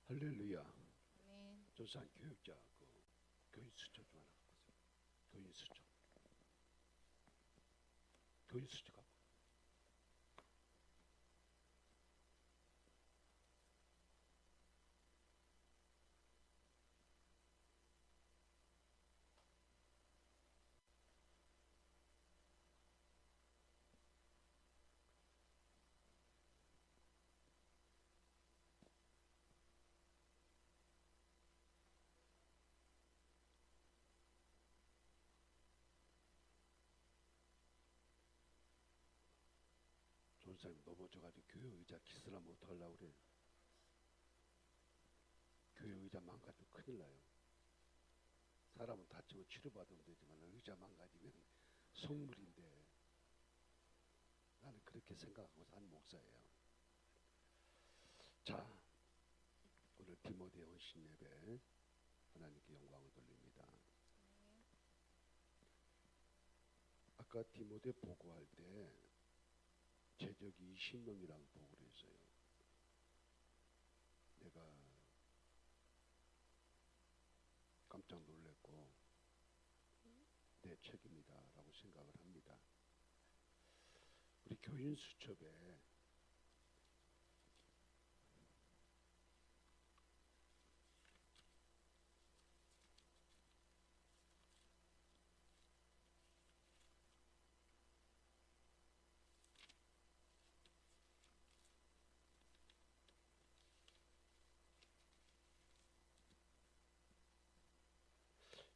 할렐루야. 아멘. 조산 교육자 교인 수첩 좀 하나 갖고 오세요. 교인 수첩. 교인 수첩 갖고. 조사님 넘어져가지고 교회 의자 기스라면 어떡하려고 그래. 교회 의자 망가지면 큰일 나요. 사람은 다치고 치료받으면 되지만 의자 망가지면 속물인데, 나는 그렇게 생각하고 산 목사예요. 자, 오늘 디모데후 신예배 하나님께 영광을 돌립니다. 아까 디모데 보고할 때 제적이 20명이라고 보고를 했어요. 내가 깜짝 놀랐고 내 책임이다라고 생각을 합니다. 우리 교인 수첩에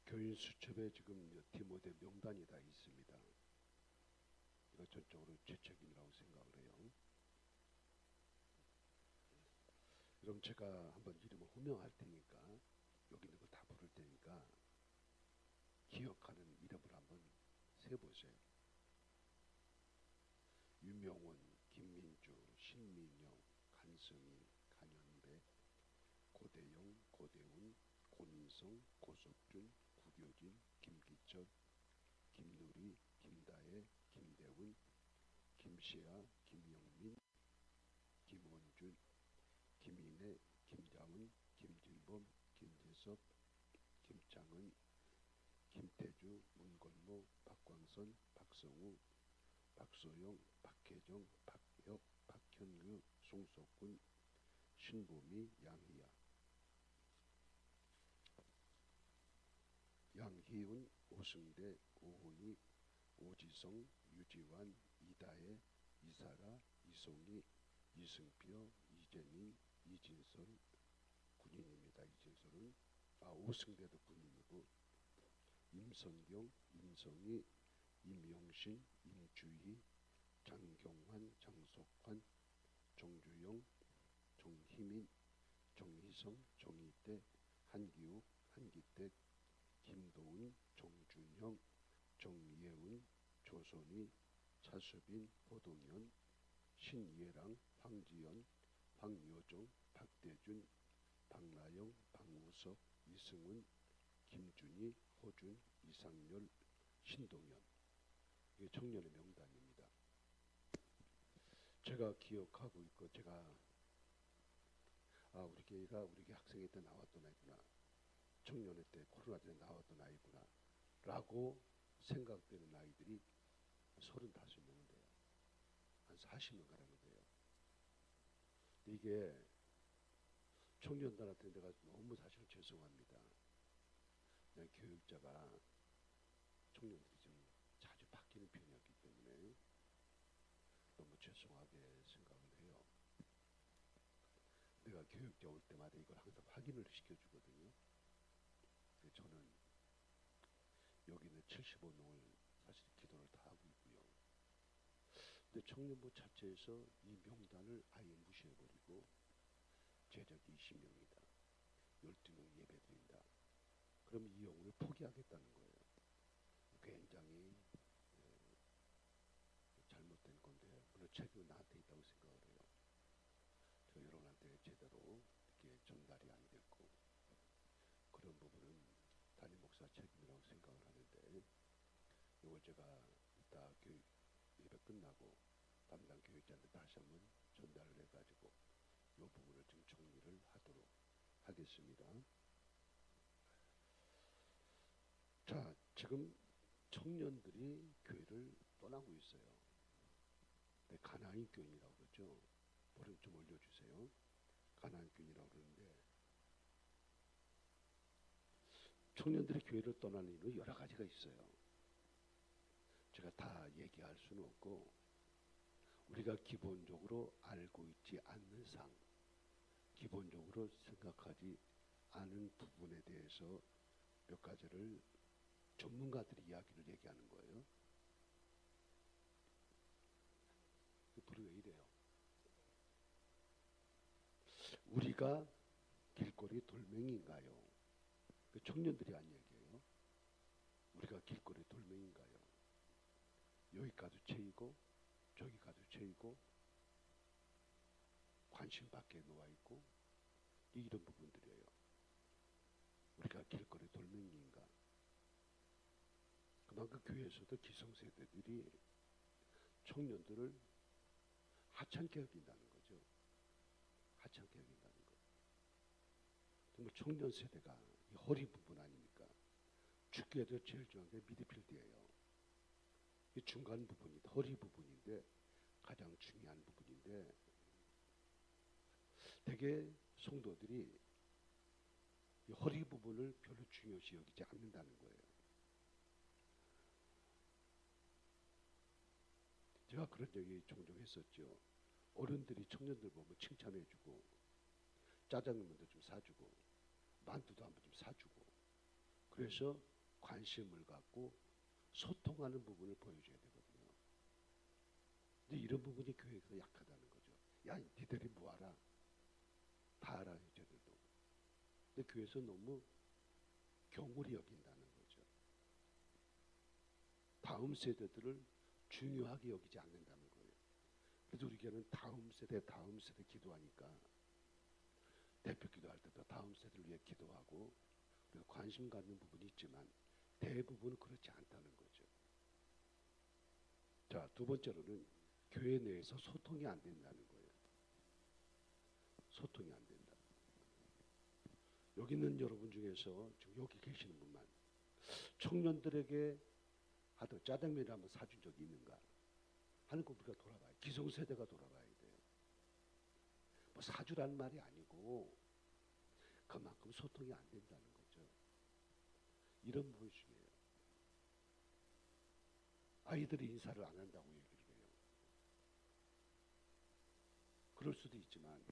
교인 수첩에 지금 디모데 명단이 다 있습니다. 이거 전적으로 제 책임이라고 생각을 해요. 그럼 제가 한번 이름을 호명할 테니까, 여기 있는 거 다 부를 테니까 기억하는 이름을 한번 세보세요. 유명원, 김민주, 신민영, 간성희, 간현배, 고대영, 고대훈, 고민성, 고석준, 구교진, 김기철, 김누리, 김다혜, 김대훈, 김시아, 김영민, 김원준, 김인혜, 김자훈, 김진범, 김재섭, 김창은, 김태주, 문건모, 박광선, 박성우, 박소영, 박혜정, 박혁, 박현규, 송석군, 신보미, 양희야, 양희훈, 오승대, 오훈이, 오지성, 유지환, 이다혜, 이사라, 이송이, 이승표, 이재민, 이진설, 군인입니다. 이진설은 오승대도 군인이고, 임선경, 임성희, 임용신, 임주희, 장경환, 장석환, 정주영, 정희민, 정희성, 정희대, 한기욱, 한기택, 김도훈, 정준형, 정예훈, 조선희, 차수빈, 호동현, 신예랑, 황지연, 황여정, 박대준, 박나영, 박우석, 이승훈, 김준희, 호준, 이상열, 신동현. 이게 청년의 명단입니다. 제가 기억하고 있고, 제가 우리 교회가 우리 교회 학생회 때 나왔던 아이구나, 청년회 때 코로나 때 나왔던 아이구나 라고 생각되는 아이들이 35명은 돼요. 한 40명 가량은 돼요. 이게 청년단한테 내가 너무 사실 죄송합니다. 그냥 교육자가 청년들이 좀 자주 바뀌는 편이었기 때문에 너무 죄송하게 생각을 해요. 내가 교육자 올 때마다 이걸 항상 확인을 시켜주거든요. 저는 여기 있는 75명을 사실 기도를 다 하고 있고요. 근데 청년부 자체에서 이 명단을 아예 무시해버리고 제적이 20명이다, 12명 예배드린다, 그럼 이 영혼을 포기하겠다는 거예요. 굉장히 잘못된 건데, 물론 책임은 나한테 있다고 생각을 해요. 저 여러분한테 제대로 이렇게 전달이 안 됐고, 그런 부분은 담임 목사 책임이라고 생각을 하는데, 이걸 제가 이따 교육 예배 끝나고 담당 교육자한테 다시 한번 전달을 해가지고 이 부분을 좀 정리를 하도록 하겠습니다. 자, 지금 청년들이 교회를 떠나고 있어요. 네, 가나안 교인이라고 그러죠. 머리 좀 올려주세요. 가나안 교인이라고 그러는데 청년들이 교회를 떠나는 이유는 여러 가지가 있어요. 제가 다 얘기할 수는 없고 우리가 기본적으로 알고 있지 않는 상, 기본적으로 생각하지 않은 부분에 대해서 몇 가지를 전문가들이 이야기를 얘기하는 거예요. 불이 왜 이래요? 우리가 길거리 돌멩이인가요? 그 청년들이 한 얘기예요. 우리가 길거리 돌멩이인가요? 여기 가도 채이고 저기 가도 채이고 관심 밖에 놓아 있고 이런 부분들이에요. 우리가 길거리 돌멩이인가? 그만큼 교회에서도 기성세대들이 청년들을 하찮게 여긴다는 거죠. 하찮게 여긴다는 거. 정말 청년 세대가 이 허리 부분 아닙니까? 죽기에도 제일 중요한 게 미드필드예요. 이 중간 부분이 허리 부분인데 가장 중요한 부분인데 대개 성도들이 이 허리 부분을 별로 중요시 여기지 않는다는 거예요. 제가 그런 얘기 종종 했었죠. 어른들이 청년들 보면 칭찬해주고 짜장면도 좀 사주고 만두도 한번 좀 사주고 그래서 관심을 갖고 소통하는 부분을 보여줘야 되거든요. 근데 이런 부분이 교회에서 약하다는 거죠. 야, 니들이 뭐 알아? 다 알아요, 쟤들도. 근데 교회에서 너무 경홀히 여긴다는 거죠. 다음 세대들을 중요하게 여기지 않는다는 거예요. 그래도 우리 교회는 다음 세대 기도하니까 대표 기도할 때도 다음 세대를 위해 기도하고 그래서 관심 갖는 부분이 있지만 대부분은 그렇지 않다는 거죠. 자, 두 번째로는 교회 내에서 소통이 안 된다는 거예요. 소통이 안 된다. 여기 있는 여러분 중에서 지금 여기 계시는 분만 청년들에게 하도 짜장면을 한번 사준 적이 있는가 하는 거 우리가 돌아봐요. 기성세대가 돌아봐야 돼요. 뭐 사주라는 말이 아니고 그만큼 소통이 안 된다는 거죠. 이런 부분 중이에요. 아이들이 인사를 안 한다고 얘기를 해요. 그럴 수도 있지만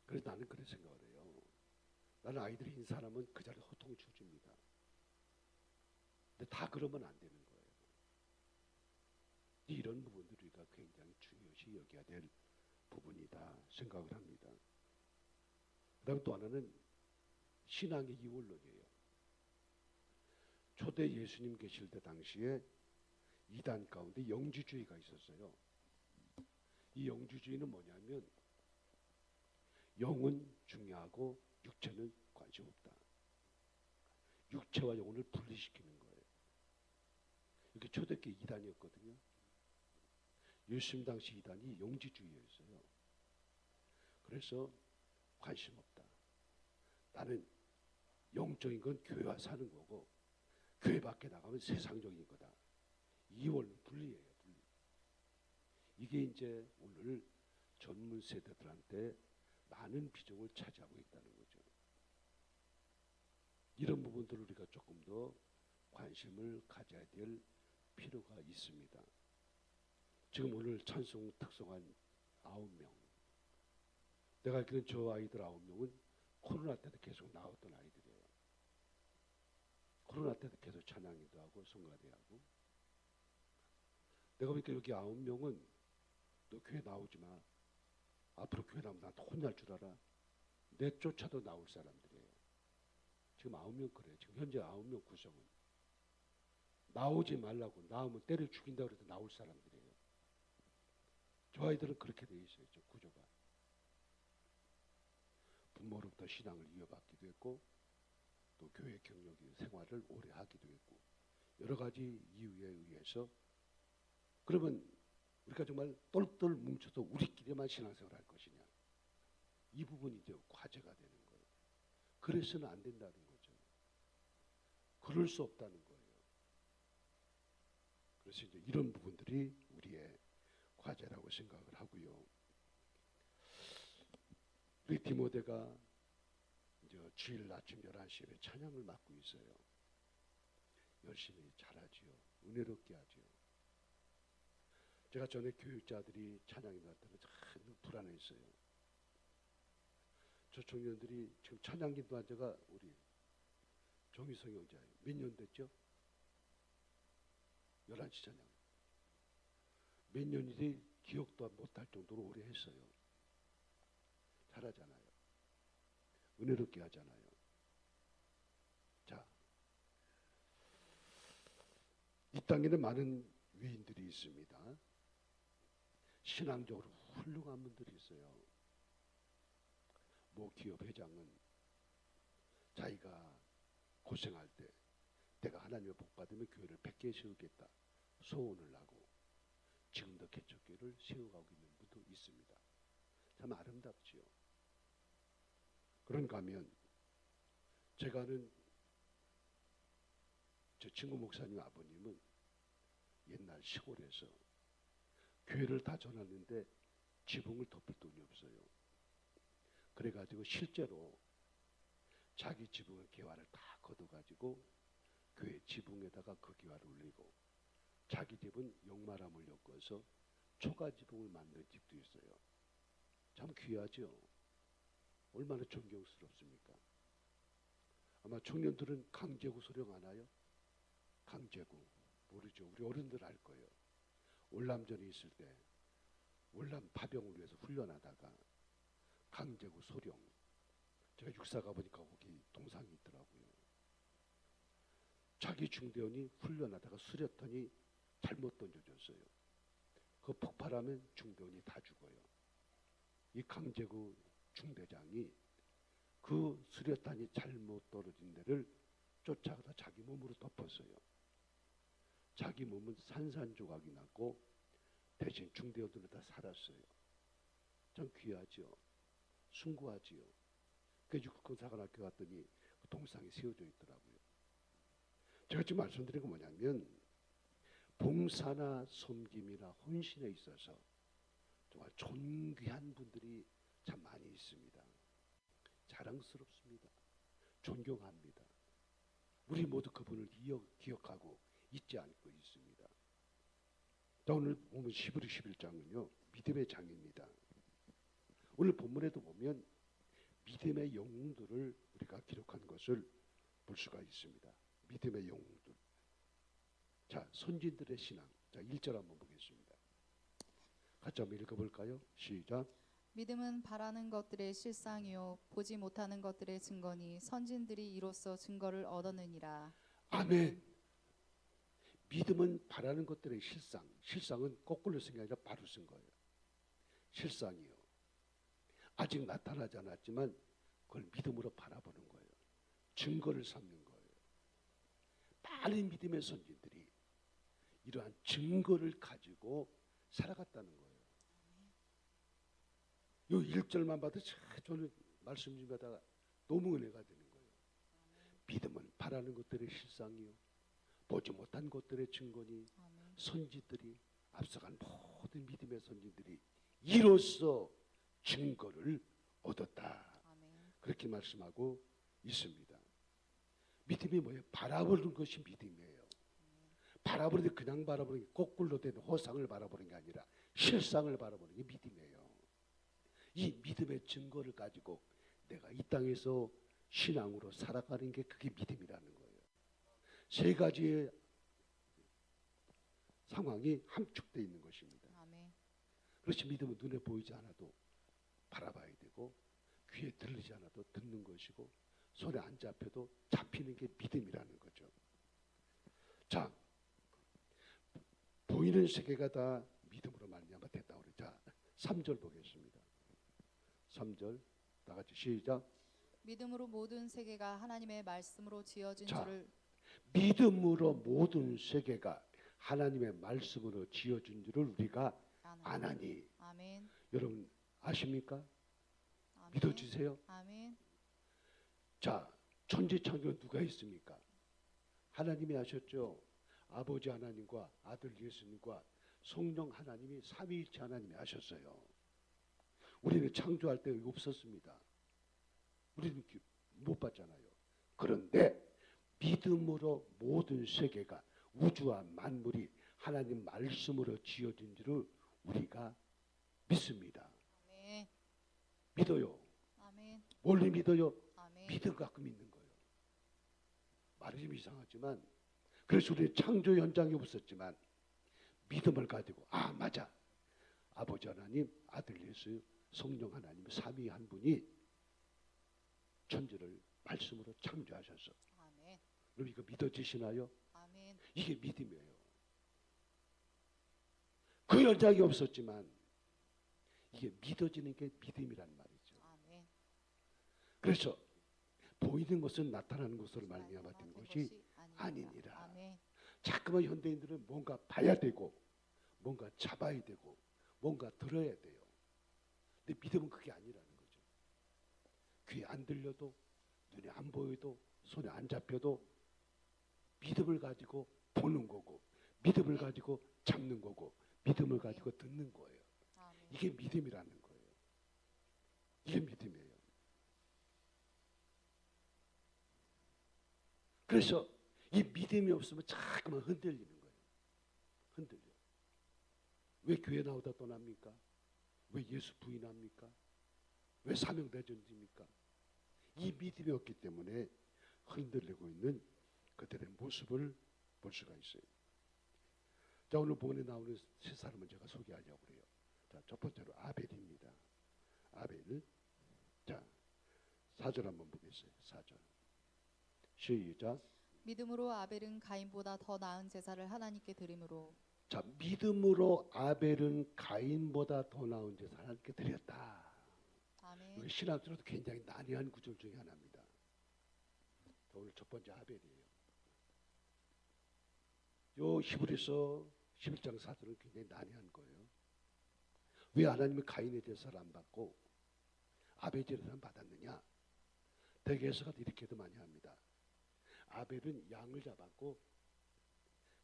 그래서 나는 그런 생각을 해요. 나는 아이들이 인사하면 그 자리에 호통을 쳐줍니다. 근데 다 그러면 안 되는 거예요. 이런 부분들을 우리가 굉장히 중요시 여겨야 될 부분이다 생각을 합니다. 그 다음 또 하나는 신앙의 이원론이에요. 초대 예수님 계실 때 당시에 이단 가운데 영주주의가 있었어요. 이 영주주의는 뭐냐면 영은 중요하고 육체는 관심 없다. 육체와 영혼을 분리시키는 거예요. 이게 초대교회 이단이었거든요. 예수님 당시 이단이 영지주의였어요. 그래서 관심 없다. 나는 영적인 건 교회와 사는 거고 교회 밖에 나가면 세상적인 거다. 이원 분리예요. 분리. 이게 이제 오늘 젊은 세대들한테 많은 비중을 차지하고 있다는 거죠. 이런 부분들을 우리가 조금 더 관심을 가져야 될 필요가 있습니다. 지금 오늘 찬송 특성한 9명. 내가 알기로는 저 아이들 9명은 코로나 때도 계속 나왔던 아이들이에요. 코로나 때도 계속 찬양기도 하고 성가대하고. 내가 보니까 여기 9명은 너 교회 나오지 마. 앞으로 교회 나오면 나한테 혼날 줄 알아. 내쫓아도 나올 사람들이에요. 지금 9명 그래요. 지금 현재 9명 구성은. 나오지 말라고 나오면 때려 죽인다고 해도 나올 사람들이에요. 저 아이들은 그렇게 돼 있어요. 저 구조가. 부모로부터 신앙을 이어받기도 했고 또 교회 경력이 생활을 오래 하기도 했고 여러 가지 이유에 의해서 그러면 우리가 정말 똘똘 뭉쳐서 우리끼리만 신앙생활을 할 것이냐 이 부분이 이제 과제가 되는 거예요. 그래서는 안 된다는 거죠. 그럴 수 없다는 거예요. 그래서 이제 이런 부분들이 우리의 과제라고 생각을 하고요. 우리 디모데가 이제 주일 아침 11시에 찬양을 맡고 있어요. 열심히 잘하지요. 은혜롭게 하지요. 제가 전에 교육자들이 찬양이 나왔다면 참 불안했어요. 저 청년들이 지금 찬양 기도한 지가 우리 정희성 형제예요. 몇 년 됐죠? 11시 찬양. 몇 년이지 기억도 못할 정도로 오래 했어요. 잘하잖아요. 은혜롭게 하잖아요. 자, 이 땅에는 많은 위인들이 있습니다. 신앙적으로 훌륭한 분들이 있어요. 모 기업 회장은 자기가 고생할 때 내가 하나님의 복 받으면 교회를 100개 세우겠다 소원을 하고 지금도 개척교회를 세워가고 있는 분도 있습니다. 참 아름답지요. 그런가 하면 제가 아는 제 친구 목사님 아버님은 옛날 시골에서 교회를 다 전했는데 지붕을 덮을 돈이 없어요. 그래가지고 실제로 자기 지붕의 개화를 다 걷어가지고 교회 지붕에다가 그 개화를 올리고 자기 집은 용마람을 엮어서 초가 지붕을 만든 집도 있어요. 참 귀하죠. 얼마나 존경스럽습니까? 아마 청년들은 강제구 소령 아나요? 강제구 모르죠. 우리 어른들 알 거예요. 월남전에 있을 때 월남 파병을 위해서 훈련하다가 강제구 소령, 제가 육사 가보니까 거기 동상이 있더라고요. 자기 중대원이 훈련하다가 수류탄이 잘못 던져졌어요. 그 폭발하면 중대원이 다 죽어요. 이 강제구 중대장이 그 수류탄이 잘못 떨어진 데를 쫓아가다 자기 몸으로 덮었어요. 자기 몸은 산산조각이 났고 대신 중대원들은 다 살았어요. 참 귀하죠. 숭고하지요. 그래서 육군사관학교 갔더니 그 동상이 세워져 있더라고요. 제가 지금 말씀드린 건 뭐냐면 봉사나 섬김이나 헌신에 있어서 정말 존귀한 분들이 참 많이 있습니다. 자랑스럽습니다. 존경합니다. 우리 모두 그분을 기억하고 잊지 않고 있습니다. 자, 오늘 보면 11장은요 믿음의 장입니다. 오늘 본문에도 보면 믿음의 영웅들을 우리가 기록한 것을 볼 수가 있습니다. 믿음의 영웅들. 자, 선진들의 신앙. 자, 1절 한번 보겠습니다. 같이 한번 읽어볼까요? 시작. 믿음은 바라는 것들의 실상이요 보지 못하는 것들의 증거니 선진들이 이로써 증거를 얻었느니라. 아멘. 믿음은 바라는 것들의 실상. 실상은 거꾸로 쓴 게 아니라 바로 쓴 거예요. 실상이요. 아직 나타나지 않았지만 그걸 믿음으로 바라보는 거예요. 증거를 삼는 거예요. 많은 믿음의 선진들이 이러한 증거를 가지고 살아갔다는 거예요. 이 1절만 봐도 저는 말씀 좀 하다가 너무 은혜가 되는 거예요. 믿음은 바라는 것들의 실상이요 보지 못한 것들의 증거니 선지들이 앞서간 모든 믿음의 선지들이 이로써 증거를 얻었다. 그렇게 말씀하고 있습니다. 믿음이 뭐예요? 바라보는 것이 믿음이에요. 바라보는 게 그냥 바라보는 게 거꾸로 된 허상을 바라보는 게 아니라 실상을 바라보는 게 믿음이에요. 이 믿음의 증거를 가지고 내가 이 땅에서 신앙으로 살아가는 게 그게 믿음이라는 거예요. 세 가지의 상황이 함축되어 있는 것입니다. 그렇지 믿음은 눈에 보이지 않아도 바라봐야 되고 귀에 들리지 않아도 듣는 것이고 손에 안 잡혀도 잡히는 게 믿음이라는 거죠. 자, 보이는 세계가 다 믿음으로 말미암아 됐다 그래. 자, 3절 보겠습니다. 3절 다 같이 시작. 믿음으로 모든 세계가 하나님의 말씀으로 지어진 자, 줄을 믿음으로 모든 세계가 하나님의 말씀으로 지어진 줄을 우리가 아나니. 아멘. 여러분 아십니까? 아멘. 믿어지세요? 아멘. 자, 천지창조 누가 했습니까? 하나님이 하셨죠. 아버지 하나님과 아들 예수님과 성령 하나님이 삼위일체 하나님이 하셨어요. 우리는 창조할 때 없었습니다. 우리는 못 봤잖아요. 그런데 믿음으로 모든 세계가 우주와 만물이 하나님 말씀으로 지어진 줄을 우리가 믿습니다. 아멘. 믿어요. 아멘. 원래 믿어요. 아멘. 믿음 갖고 믿는 거예요. 말이 좀 이상하지만 그래서 우리 창조 현장이 없었지만 믿음을 가지고 아 맞아 아버지 하나님 아들 예수 성령 하나님 삼위 한 분이 천지를 말씀으로 창조하셨어. 아멘. 그럼 이거 믿어지시나요? 아멘. 이게 믿음이에요. 그 현장이 없었지만 이게 믿어지는 게 믿음이란 말이죠. 아멘. 그래서 보이는 것은 나타나는 것으로 말미암아 된 것이 아니니라. 아멘. 자꾸만 현대인들은 뭔가 봐야 되고 뭔가 잡아야 되고 뭔가 들어야 돼요. 근데 믿음은 그게 아니라는 거죠. 귀에 안 들려도 눈에 안 보여도 손에 안 잡혀도 믿음을 가지고 보는 거고 믿음을 가지고 잡는 거고 믿음을 가지고 듣는 거예요. 아멘. 이게 믿음이라는 거예요. 이게 믿음이에요. 그래서 이 믿음이 없으면 자꾸만 흔들리는 거예요. 흔들려. 왜 교회 나오다 떠납니까? 왜 예수 부인합니까? 왜 사명대전입니까? 이 믿음이 없기 때문에 흔들리고 있는 그들의 모습을 볼 수가 있어요. 자, 오늘 본에 나오는 세 사람은 제가 소개하려고 그래요. 자, 첫 번째로 아벨입니다. 아벨. 자, 4절 한번 보겠어요. 4절. 시작. 믿음으로 아벨은 가인보다 더 나은 제사를 하나님께 드림으로. 자, 믿음으로 아벨은 가인보다 더 나은 제사를 하나님께 드렸다. 아멘. 신학적으로도 굉장히 난해한 구절 중에 하나입니다. 자, 오늘 첫 번째 아벨이에요. 요 히브리서 11장 4절은 굉장히 난해한 거예요. 왜 하나님이 가인의 제사를 안 받고 아벨 제사를 받았느냐? 대개서가 이렇게도 많이 합니다. 아벨은 양을 잡았고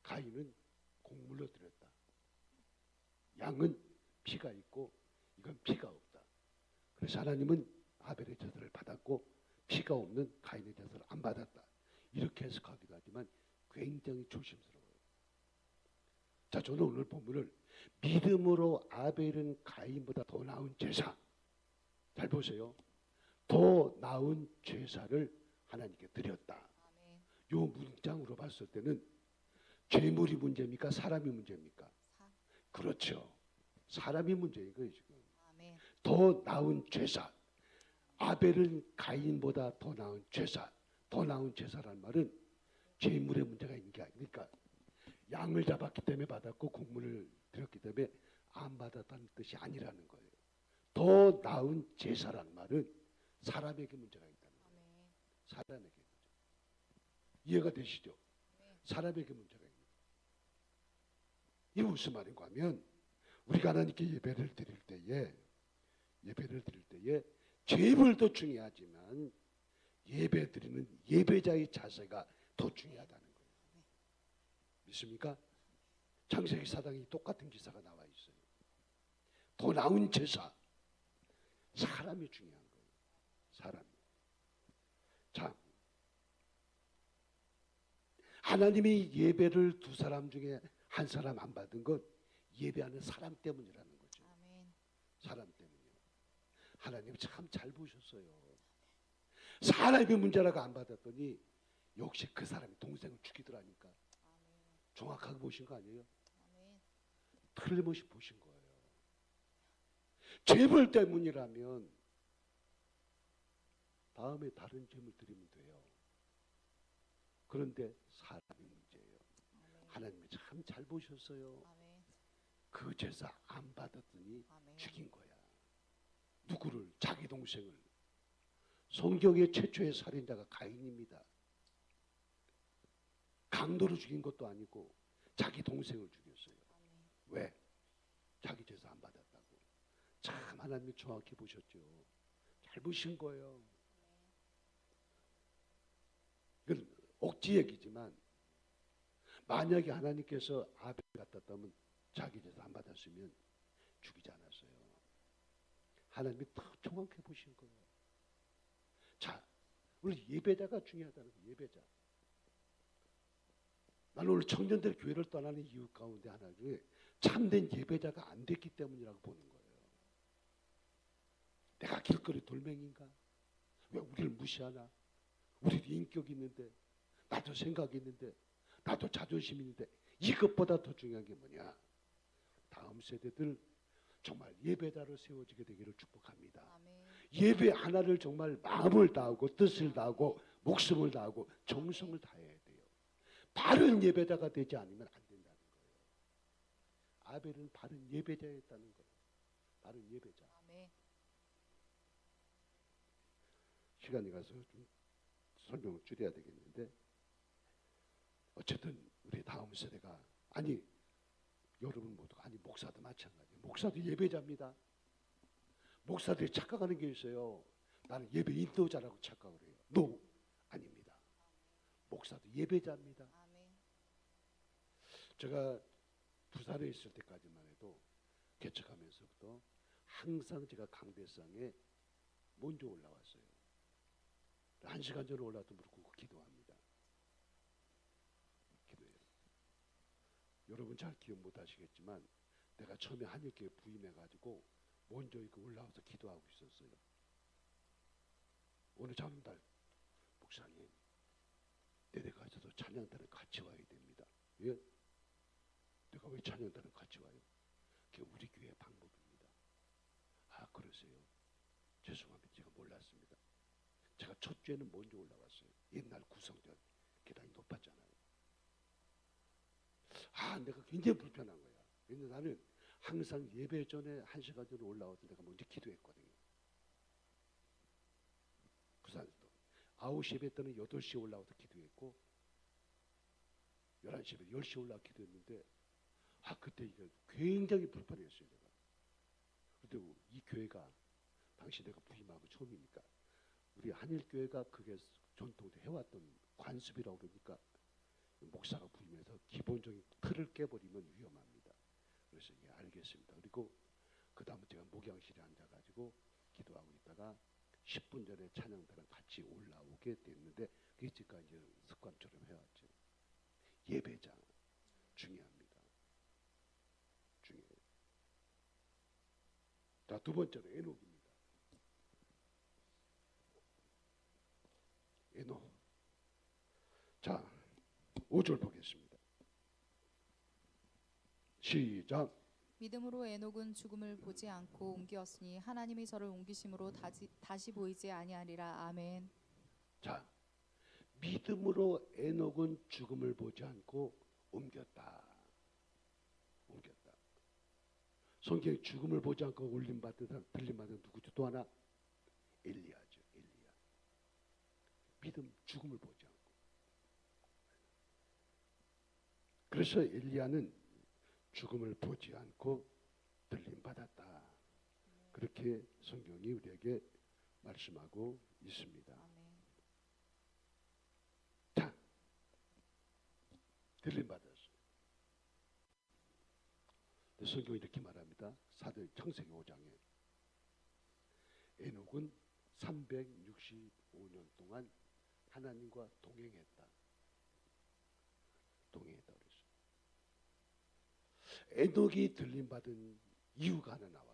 가인은 곡물로 드렸다. 양은 피가 있고 이건 피가 없다. 그래서 하나님은 아벨의 제사를 받았고 피가 없는 가인의 제사를 안 받았다. 이렇게 해석하기도 하지만 굉장히 조심스러워요. 자, 저는 오늘 본문을 믿음으로 아벨은 가인보다 더 나은 제사. 잘 보세요. 더 나은 제사를 하나님께 드렸다. 아멘. 요 문장으로 봤을 때는 죄물이 문제입니까? 사람이 문제입니까? 그렇죠. 사람이 문제인 거예요 지금. 아멘. 더 나은 제사. 아벨은 가인보다 더 나은 제사. 더 나은 제사란 말은 죄물의 문제가 있는 게 아니니까 양을 잡았기 때문에 받았고 곡물을 드렸기 때문에 안 받았다는 뜻이 아니라는 거예요. 더 나은 제사란 말은 사람에게 문제가 있다는 거예요. 아멘. 사람에게 문제. 이해가 되시죠? 네. 사람에게 문제가 있는 거예요. 이게 무슨 말인가 하면 우리가 하나님께 예배를 드릴 때에 제물도 중요하지만 예배 드리는 예배자의 자세가 더 중요하다는 거예요. 믿습니까? 창세기 4장이 똑같은 기사가 나와 있어요. 더 나은 제사. 사람이 중요한 거예요. 사람이. 자, 하나님이 예배를 두 사람 중에 한 사람 안 받은 건 예배하는 사람 때문이라는 거죠. 아멘. 사람 때문이요. 하나님 참 잘 보셨어요. 사람의 문제라고 안 받았더니 역시 그 사람이 동생을 죽이더라니까. 아멘. 정확하게 보신 거 아니에요? 아멘. 틀림없이 보신 거예요. 죄물 때문이라면 다음에 다른 죄물 드리면 돼요. 그런데 사람이 문제예요. 아멘. 하나님이 참 잘 보셨어요. 아멘. 그 제사 안 받았더니 아멘. 죽인 거야. 누구를? 자기 동생을. 성경의 최초의 살인자가 가인입니다. 강도로 죽인 것도 아니고 자기 동생을 죽였어요. 아멘. 왜? 자기 제사 안 받았다고. 참 하나님이 정확히 보셨죠. 잘 밟으신 거예요. 이건 억지 얘기지만 만약에 하나님께서 아벨 갖다 따면 자기 제사 안 받았으면 죽이지 않았어요. 하나님이 더 정확히 보신 거예요. 자, 우리 예배자가 중요하다는 거예요. 예배자. 나는 오늘 청년들 교회를 떠나는 이유 가운데 하나가 참된 예배자가 안 됐기 때문이라고 보는 거예요. 내가 길거리 돌멩인가? 왜 우리를 무시하나? 우리도 인격이 있는데, 나도 생각이 있는데, 나도 자존심이 있는데, 이것보다 더 중요한 게 뭐냐? 다음 세대들 정말 예배자로 세워지게 되기를 축복합니다. 아멘. 예배 하나를 정말 마음을 다하고 뜻을 다하고 목숨을 다하고 정성을 다해야 돼요. 바른 예배자가 되지 않으면 안 된다는 거예요. 아벨은 바른 예배자였다는 거예요. 바른 예배자. 아멘. 시간이 가서 좀 설명을 줄여야 되겠는데, 어쨌든 우리 다음 세대가, 아니 여러분 모두가, 아니 목사도 마찬가지예요. 목사도 예배자입니다. 목사들이 착각하는 게 있어요. 나는 예배 인도자라고 착각을 해요. 노, 아닙니다. 목사도 예배자입니다. 아멘. 제가 부산에 있을 때까지만 해도 개척하면서부터 항상 제가 강대상에 먼저 올라왔어요. 1시간 전에 올라와도 무릎 꿇고 기도합니다. 기도해요. 여러분 잘 기억 못 하시겠지만 내가 처음에 한일교회 부임해가지고 먼저 이렇게 올라와서 기도하고 있었어요. 어느 장날, 목사님, 내려가서도 찬양단에 같이 와야 됩니다. 예? 내가 왜 찬양단에 같이 와요? 그게 우리 교회의 방법입니다. 아, 그러세요? 죄송합니다. 제가 몰랐습니다. 제가 첫 주에는 먼저 올라왔어요. 옛날 구성전 계단이 높았잖아요. 아, 내가 굉장히 불편한 거야. 왜냐면 나는 항상 예배 전에 1시간 전에 올라와서 내가 먼저 기도했거든요. 부산에서도 9시 예배 때는 8시에 올라와서 기도했고 11시 예배 10시에 올라와 기도했는데, 아, 그때 이게 굉장히 불편했어요. 제가. 그리고 이 교회가 당시 내가 부임하고 처음이니까 우리 한일교회가 그게 전통으로 해왔던 관습이라고 그러니까 목사가 부임해서 기본적인 틀을 깨버리면 위험합니다. 그래서 예, 알겠습니다. 그리고 그 다음에 제가 목양실에 앉아가지고 기도하고 있다가 10분 전에 찬양단랑 같이 올라오게 됐는데 그게 지금까지 습관처럼 해왔죠. 예배자 중요합니다. 중요해요. 자, 두 번째로 에녹입니다. 에녹. 자, 5절 보겠습니다. 시작. 믿음으로 에녹은 죽음을 보지 않고 옮겼으니 하나님이 저를 옮기심으로 다시 보이지 아니하리라. 아멘. 자, 믿음으로 에녹은 죽음을 보지 않고 옮겼다. 옮겼다. 성경에 죽음을 보지 않고 울림받은 사람, 들림받은 누구죠? 또 하나 엘리야죠. 엘리야. 믿음, 죽음을 보지 않고. 그래서 엘리야는 죽음을 보지 않고 들림받았다. 그렇게 성경이 우리에게 말씀하고 있습니다. 아멘. 자, 들림받았어요. 성경이 이렇게 말합니다. 사도행 창세기 5장에 에녹은 365년 동안 하나님과 동행했다. 동행했다 그랬어요. 에녹이 들림받은 이유가 하나 나와요.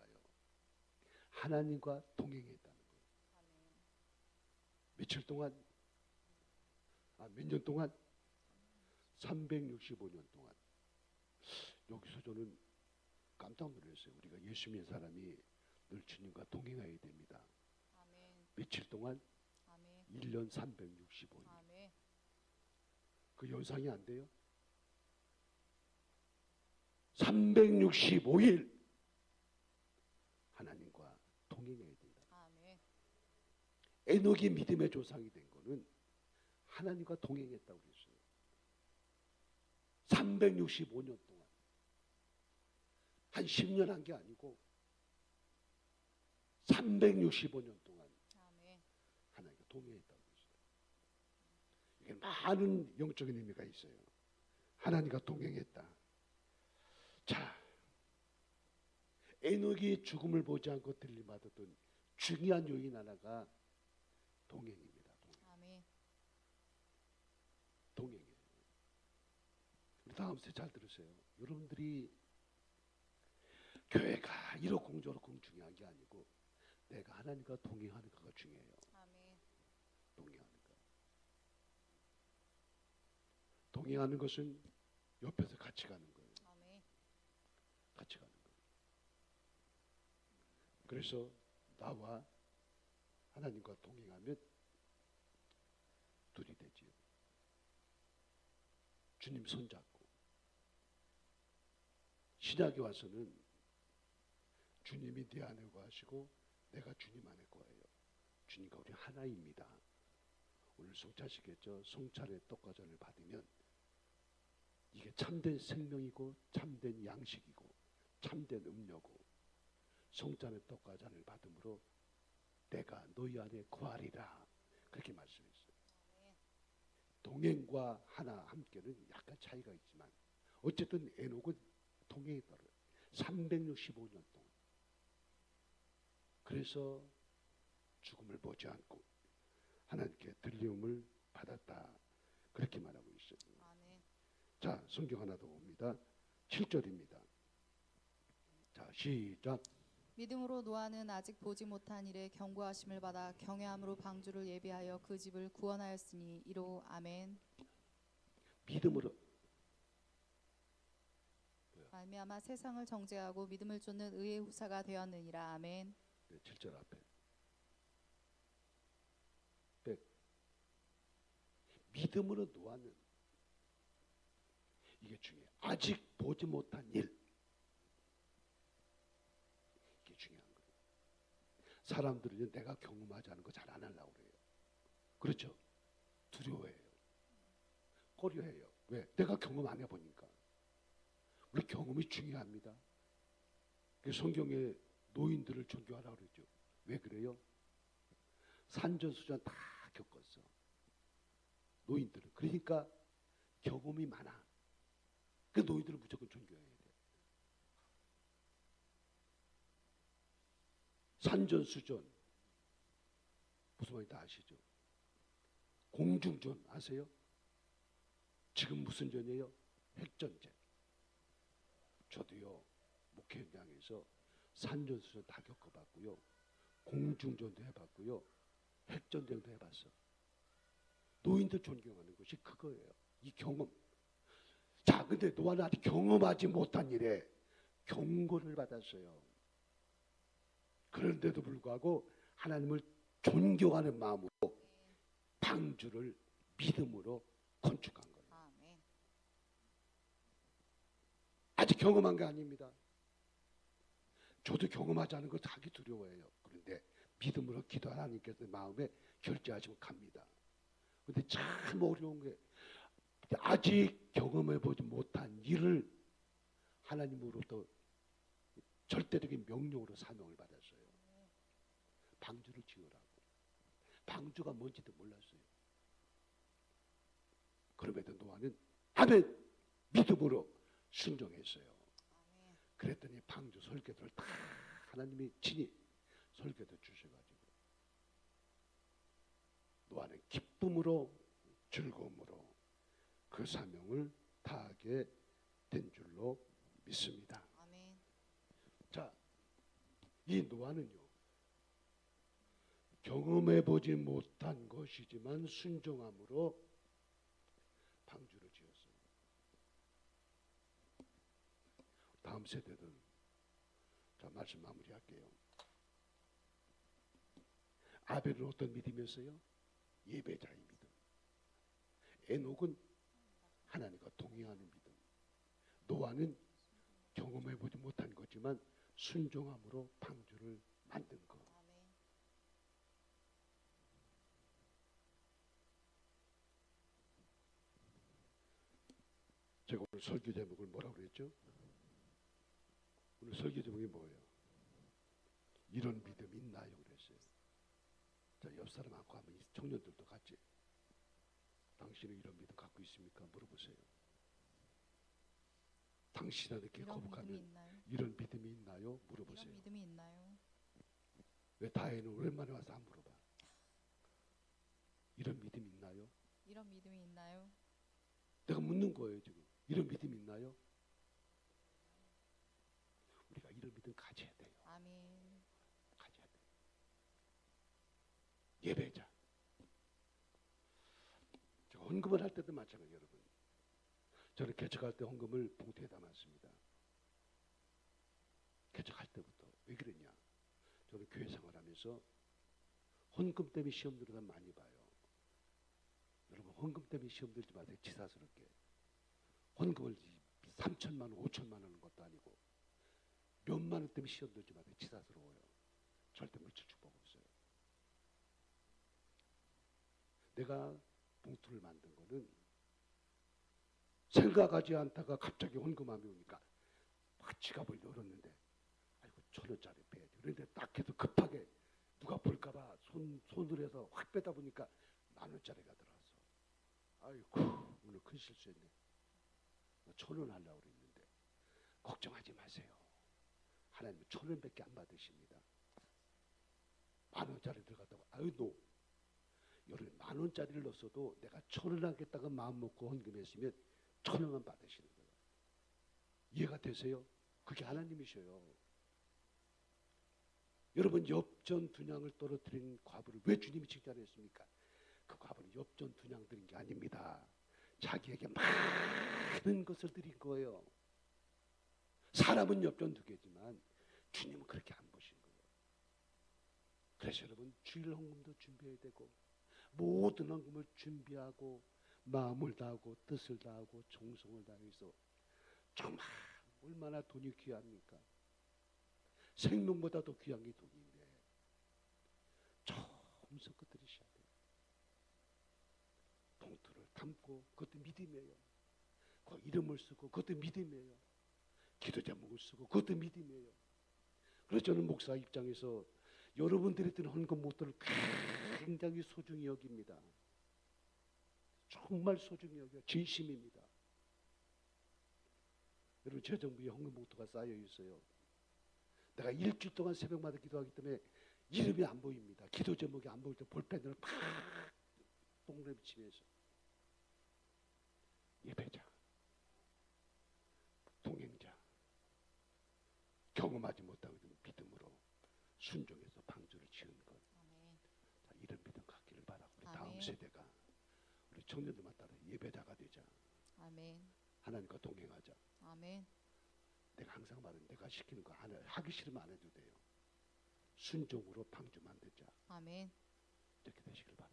하나님과 동행했다는 거예요. 며칠 동안? 몇 년 동안? 365년 동안. 여기서 저는 깜짝 놀랐어요. 우리가 예수 믿는 사람이 늘 주님과 동행해야 됩니다. 아멘. 며칠 동안? 아멘. 1년 365일. 아멘. 그 연상이 안 돼요? 365일 하나님과 동행해야 된다. 아멘. 에녹이 믿음의 조상이 된 거는 하나님과 동행했다고 그랬어요. 365년 동안. 한 10년 한 게 아니고 365년 동안 동행했다고 했어요. 이게 많은 영적인 의미가 있어요. 하나님과 동행했다. 자, 에녹이 죽음을 보지 않고 들림받았던 중요한 요인 하나가 동행입니다. 아멘. 동행이에요. 우리 다음 세 잘 들으세요. 여러분들이 교회가 이러공저러공 중요한 게 아니고 내가 하나님과 동행하는 거가 중요해요. 아멘. 동행하는 거. 동행하는 것은 옆에서 같이 가는 거예요. 아멘. 같이 가는 거예요. 그래서 나와 하나님과 동행하면 둘이 되지요. 주님 손잡고. 신약에 와서는 주님이 내 안에 거하시고 내가 주님 안에 거해요. 주님과 우리 하나입니다. 오늘 송차시겠죠. 송찬의 떡과전을 받으면 이게 참된 생명이고 참된 양식이고 참된 음료고 송찬의 떡과전을 받음으로 내가 너희 안에 거하리라 그렇게 말씀했어요. 동행과 하나 함께는 약간 차이가 있지만 어쨌든 에녹은 동행했더라고요. 365년 동안. 그래서 죽음을 보지 않고 하나님께 들림을 받았다. 그렇게 말하고 있어요. 아멘. 자, 성경 하나 더 봅니다. 7절입니다. 자, 시작. 믿음으로 노아는 아직 보지 못한 일에 경고하심을 받아 경외함으로 방주를 예비하여 그 집을 구원하였으니 이로 아멘. 믿음으로 말미암아 세상을 정죄하고 믿음을 쫓는 의의 후사가 되었느니라. 아멘. 7절 앞에 믿음으로 노아는 이게 중요해요. 아직 보지 못한 일 이게 중요한 거예요. 사람들은 내가 경험하지 않은 거 잘 안 하려고 그래요. 그렇죠? 두려워해요. 꺼려해요. 왜? 내가 경험 안 해보니까. 우리 경험이 중요합니다. 성경에 노인들을 존경하라고 그러죠. 왜 그래요? 산전수전 다 겪었어. 노인들은. 그러니까 경험이 많아. 그 노인들은 무조건 존경해야 돼. 산전수전 무슨 말인지 다 아시죠? 공중전 아세요? 지금 무슨 전이에요? 핵전쟁. 저도요 목회 현장에서 산전수전 다 겪어봤고요. 공중전도 해봤고요. 핵전쟁도 해봤어. 노인들 존경하는 것이 그거예요. 이 경험. 자, 근데 노아는 아직 경험하지 못한 일에 경고를 받았어요. 그런데도 불구하고 하나님을 존경하는 마음으로 방주를 믿음으로 건축한 거예요. 아멘. 아직 경험한 게 아닙니다. 저도 경험하지 않은 거 하기 두려워해요. 그런데 믿음으로 기도 하나님께서 마음에 결제하시면 갑니다. 그런데 참 어려운 게 아직 경험해보지 못한 일을 하나님으로부터 절대적인 명령으로 사명을 받았어요. 방주를 지으라고. 방주가 뭔지도 몰랐어요. 그럼에도 노아는 아멘 믿음으로 순종했어요. 그랬더니 방주 설계도를 다 하나님이 친히 설계도 주셔가지고 노아는 기쁨으로 즐거움으로 그 사명을 다하게 된 줄로 믿습니다. 아멘. 자, 이 노아는요 경험해보지 못한 것이지만 순종함으로 방주를 지었어요. 다음 세대들 자 말씀 마무리할게요. 아벨은 어떤 믿음이었어요? 예배자의 믿음. 에녹은 하나님과 동행하는 믿음. 노아는 경험해보지 못한 거지만 순종함으로 방주를 만든 것. 아멘. 제가 오늘 설교 제목을 뭐라고 그랬죠? 오늘 설교 제목이 뭐예요? 이런 믿음 있나요? 그랬어요. 자, 자, 옆 사람하고 하면 이 청년들도 같이 당신은 이런 믿음 갖고 있습니까? 물어보세요. 당신은 이렇게 이런 믿음이 거북하면 있나요? 이런 믿음이 있나요? 이런 물어보세요. 믿음이 있나요? 왜 다혜는 오랜만에 와서 안 물어봐? 이런 믿음 있나요? 이런 믿음이 있나요? 내가 묻는 거예요 지금. 이런 믿음 있나요? 우리가 이런 믿음 가져야 돼요. 아멘. 가져야 돼요. 예배자. 제가 헌금을 할 때도 마찬가지예요, 여러분. 저는 개척할 때 헌금을 봉투에 담았습니다. 개척할 때부터. 왜 그랬냐? 저는 교회 생활하면서 헌금 때문에 시험 들어다 많이 봐요. 여러분 헌금 때문에 시험 들지 마세요. 치사스럽게. 헌금을 3천만 원, 5천만 원 하는 것도 아니고 몇만 원 때문에 시험 들지 마세요. 치사스러워요. 절대 미칠 축복 없어요. 내가 봉투를 만든 거는 생각하지 않다가 갑자기 헌금함이 오니까 막 지갑을 열었는데 아이고 1,000원짜리 빼야 돼. 그런데 딱 해서 급하게 누가 볼까봐 손을 해서 확 빼다 보니까 10,000원짜리가 들어왔어. 아이고 오늘 큰 실수했네. 1,000원 하려고 그랬는데 걱정하지 마세요. 하나님은 1,000원밖에 안 받으십니다. 10,000원짜리 들어갔다고 아유 노. 여러분 10,000원짜리를 넣었어도 내가 1,000원 하겠다고 마음 먹고 헌금했으면 1,000원만 받으시는 거예요. 이해가 되세요? 그게 하나님이셔요. 여러분 엽전 두냥을 떨어뜨린 과부를 왜 주님이 칭찬했습니까? 그 과부는 엽전 두냥 드린 게 아닙니다. 자기에게 많은 것을 드린 거예요. 사람은 엽전 2개지만 주님은 그렇게 안 보신 거예요. 그래서 여러분 주일 헌금도 준비해야 되고 모든 헌금을 준비하고 마음을 다하고 뜻을 다하고 정성을 다해서 정말 얼마나 돈이 귀합니까? 생명보다도 귀한 게 돈인데 정성껏 드리셔야 돼요. 봉투를 담고 그것도 믿음이에요. 그 이름을 쓰고 그것도 믿음이에요. 기도 제목을 쓰고 그것도 믿음이에요. 그래서 저는 목사 입장에서 여러분들이 드린 헌금 목돈을 굉장히 소중히 여깁니다. 정말 소중히 여겨요. 진심입니다. 여러분 제 정부에 헌금 목돈가 쌓여 있어요. 내가 일주일 동안 새벽마다 기도하기 때문에 이름이 안 보입니다. 기도 제목이 안 보일 때 볼펜으로 팍 동그라미 치면서 예배자, 동행자, 경험하지 못하고 있는 믿음으로 순종해서 방주를 지은 것. 아멘. 자, 이런 믿음 갖기를 바라고 우리 아멘. 다음 세대가 우리 청년들만 따라 예배자가 되자. 아멘. 하나님과 동행하자. 아멘. 내가 항상 말은 내가 시키는 거 하기 싫으면 안 해도 돼요. 순종으로 방주 만들자. 아멘. 이렇게 되시길 바랍니다.